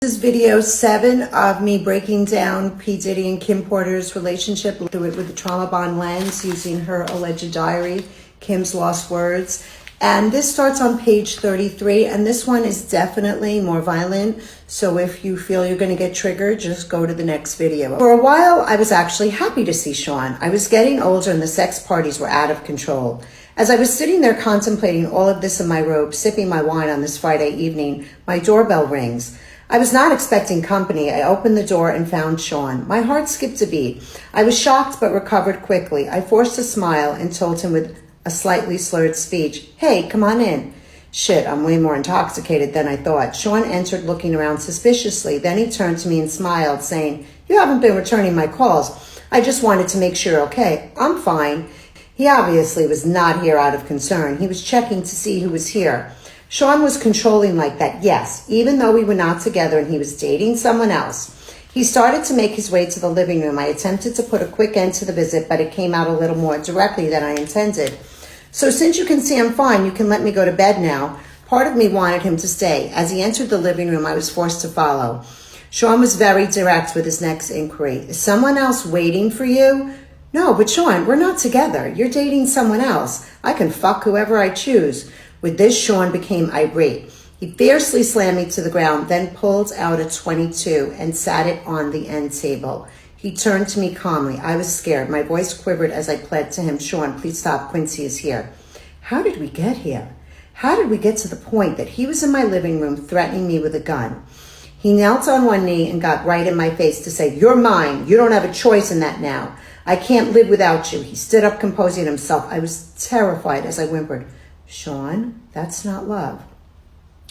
This is video 7 of me breaking down P. Diddy and Kim Porter's relationship through it with the trauma bond lens using her alleged diary, Kim's lost words. And this starts on page 33, and this one is definitely more violent. So if you feel you're going to get triggered, just go to the next video. For a while, I was actually happy to see Sean. I was getting older and the sex parties were out of control. As I was sitting there contemplating all of this in my robe, sipping my wine on this Friday evening, my doorbell rings. I was not expecting company. I opened the door and found Sean. My heart skipped a beat. I was shocked but recovered quickly. I forced a smile and told him with a slightly slurred speech, "Hey, come on in." Shit, I'm way more intoxicated than I thought. Sean entered looking around suspiciously. Then he turned to me and smiled, saying, "You haven't been returning my calls. I just wanted to make sure you're okay." "I'm fine." He obviously was not here out of concern. He was checking to see who was here. Sean was controlling like that, yes, even though we were not together and he was dating someone else. He started to make his way to the living room. I attempted to put a quick end to the visit, but it came out a little more directly than I intended. "So since you can see I'm fine, you can let me go to bed now." Part of me wanted him to stay. As he entered the living room, I was forced to follow. Sean was very direct with his next inquiry. "Is someone else waiting for you?" "No, but Sean, we're not together. You're dating someone else. I can fuck whoever I choose." With this, Sean became irate. He fiercely slammed me to the ground, then pulled out a .22 and sat it on the end table. He turned to me calmly. I was scared. My voice quivered as I pled to him, "Sean, please stop. Quincy is here." How did we get here? How did we get to the point that he was in my living room threatening me with a gun? He knelt on one knee and got right in my face to say, "You're mine. You don't have a choice in that now. I can't live without you." He stood up, composing himself. I was terrified as I whimpered, "Sean, that's not love."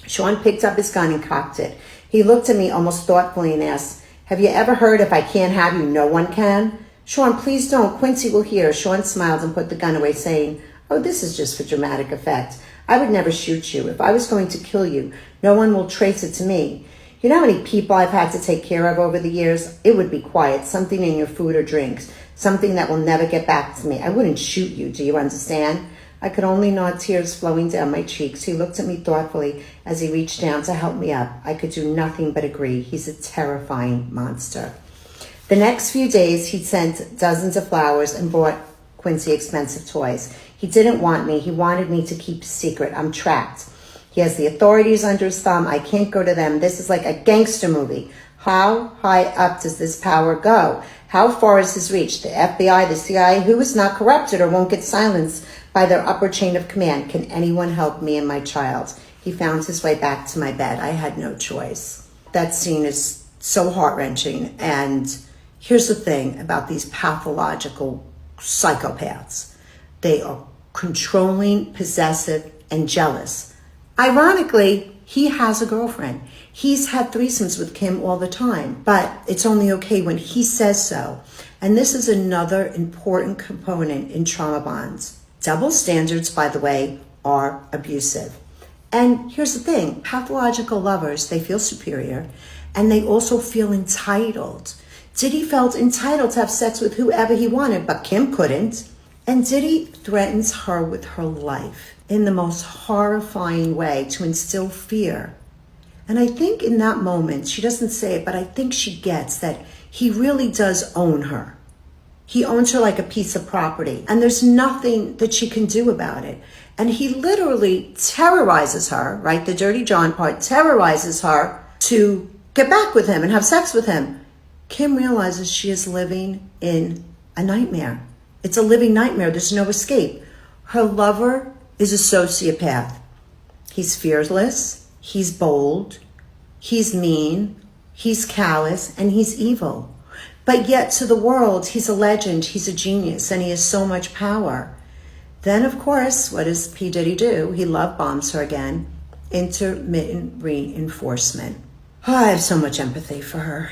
Sean picked up his gun and cocked it. He looked at me almost thoughtfully and asked, "Have you ever heard if I can't have you, no one can?" "Sean, please don't. Quincy will hear." Sean smiled and put the gun away, saying, "Oh, this is just for dramatic effect. I would never shoot you. If I was going to kill you, no one will trace it to me. You know how many people I've had to take care of over the years? It would be quiet, something in your food or drinks, something that will never get back to me. I wouldn't shoot you, do you understand?" I could only nod, tears flowing down my cheeks. He looked at me thoughtfully as he reached down to help me up. I could do nothing but agree. He's a terrifying monster. The next few days, he'd sent dozens of flowers and bought Quincy expensive toys. He didn't want me. He wanted me to keep a secret. I'm trapped. He has the authorities under his thumb. I can't go to them. This is like a gangster movie. How high up does this power go? How far is his reach? The FBI, the CIA, who is not corrupted or won't get silenced by their upper chain of command? Can anyone help me and my child? He found his way back to my bed. I had no choice. That scene is so heart-wrenching. And here's the thing about these pathological psychopaths. They are controlling, possessive, and jealous. Ironically, he has a girlfriend. He's had threesomes with Kim all the time, but it's only okay when he says so. And this is another important component in trauma bonds. Double standards, by the way, are abusive. And here's the thing, pathological lovers, they feel superior and they also feel entitled. Diddy felt entitled to have sex with whoever he wanted, but Kim couldn't. And Diddy threatens her with her life in the most horrifying way to instill fear. And I think in that moment, she doesn't say it, but I think she gets that he really does own her. He owns her like a piece of property, and there's nothing that she can do about it. And he literally terrorizes her, right? The Dirty John part terrorizes her to get back with him and have sex with him. Kim realizes she is living in a nightmare. It's a living nightmare. There's no escape. Her lover is a sociopath. He's fearless. He's bold, he's mean, he's callous, and he's evil. But yet to the world, he's a legend, he's a genius, and he has so much power. Then, of course, what does P. Diddy do? He love bombs her again. Intermittent reinforcement. Oh, I have so much empathy for her.